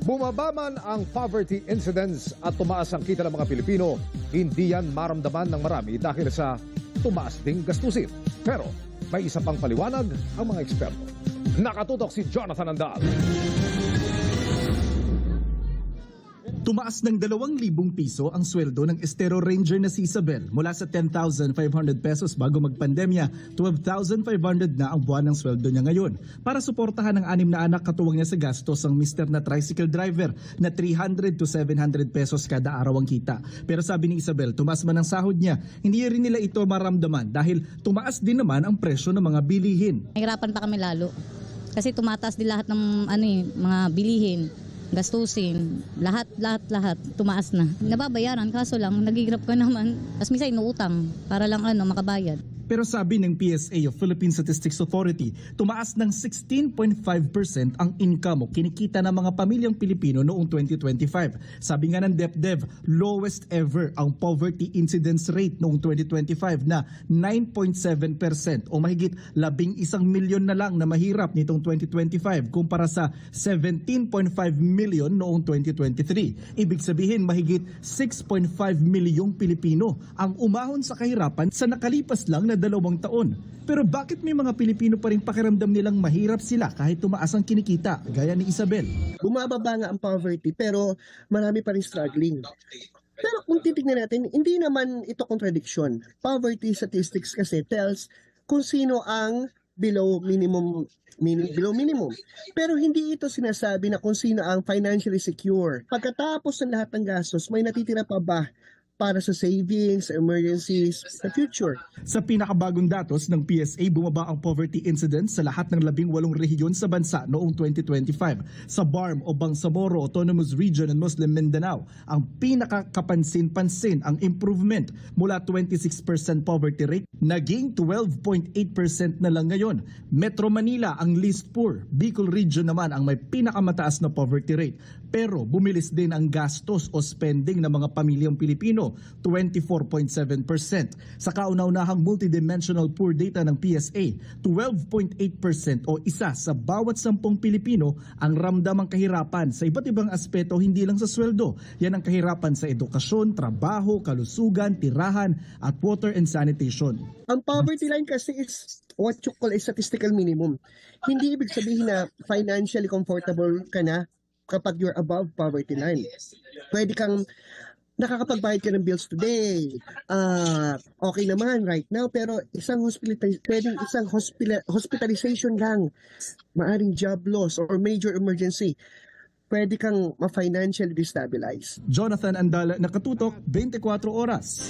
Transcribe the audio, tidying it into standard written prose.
Bumaba man ang poverty incidence at tumaas ang kita ng mga Pilipino, hindi yan maramdaman ng marami dahil sa tumaas ding gastusin. Pero may isa pang paliwanag ang mga eksperto. Nakatutok si Jonathan Andal. Tumaas ng 2,000 piso ang sweldo ng Estero Ranger na si Isabel mula sa 10,500 pesos bago magpandemya, 12,500 na ang buwan ng sweldo niya ngayon. Para suportahan ang 6 na anak, katuwang niya sa gastos ang mister na tricycle driver na 300 to 700 pesos kada araw ang kita. Pero sabi ni Isabel, tumaas man ang sahod niya, hindi rin nila ito maramdaman dahil tumaas din naman ang presyo ng mga bilihin. Nahirapan pa kami lalo kasi tumataas din lahat ng mga bilihin. Gastusin, lahat tumaas na. Nababayaran kaso lang nagigirap ka naman. Tapos minsan inuutang para lang makabayad. Pero sabi ng PSA o Philippine Statistics Authority, tumaas ng 16.5% ang income o kinikita ng mga pamilyang Pilipino noong 2025. Sabi nga ng DepDev, lowest ever ang poverty incidence rate noong 2025 na 9.7% o mahigit 11 milyon na lang na mahirap nitong 2025 kumpara sa 17.5 million noong 2023. Ibig sabihin mahigit 6.5 milyong Pilipino ang umahon sa kahirapan sa nakalipas lang na 2 taon. Pero bakit may mga Pilipino pa rin pakiramdam nilang mahirap sila kahit tumaas ang kinikita, gaya ni Isabel? Bumababa nga ang poverty pero marami pa rin struggling. Pero kung titignan natin, hindi naman ito contradiction. Poverty statistics kasi tells kung sino ang below minimum. Pero hindi ito sinasabi na kung sino ang financially secure. Pagkatapos ng lahat ng gastos, may natitira pa ba para sa savings, emergencies, sa future? Sa pinakabagong datos ng PSA, bumaba ang poverty incidence sa lahat ng 18 rehiyon sa bansa noong 2025. Sa BARM o Bangsamoro Autonomous Region and Muslim Mindanao, ang pinakakapansin-pansin ang improvement mula 26% poverty rate, naging 12.8% na lang ngayon. Metro Manila ang least poor, Bicol Region naman ang may pinakamataas na poverty rate. Pero bumilis din ang gastos o spending ng mga pamilyang Pilipino, 24.7%. Sa kauna-unahang multidimensional poor data ng PSA, 12.8% o isa sa bawat 10 Pilipino ang ramdamang kahirapan sa iba't ibang aspeto, hindi lang sa sweldo. Yan ang kahirapan sa edukasyon, trabaho, kalusugan, tirahan at water and sanitation. Ang poverty line kasi is what you call a statistical minimum. Hindi ibig sabihin na financially comfortable ka na kapag you're above poverty line. Pwede kang nakakapagbayad ka ng bills today, okay naman right now, pero pwedeng isang hospitalization lang, maaring job loss or major emergency, pwede kang ma-financially destabilize. Jonathan Andala, Nakatutok, 24 Oras.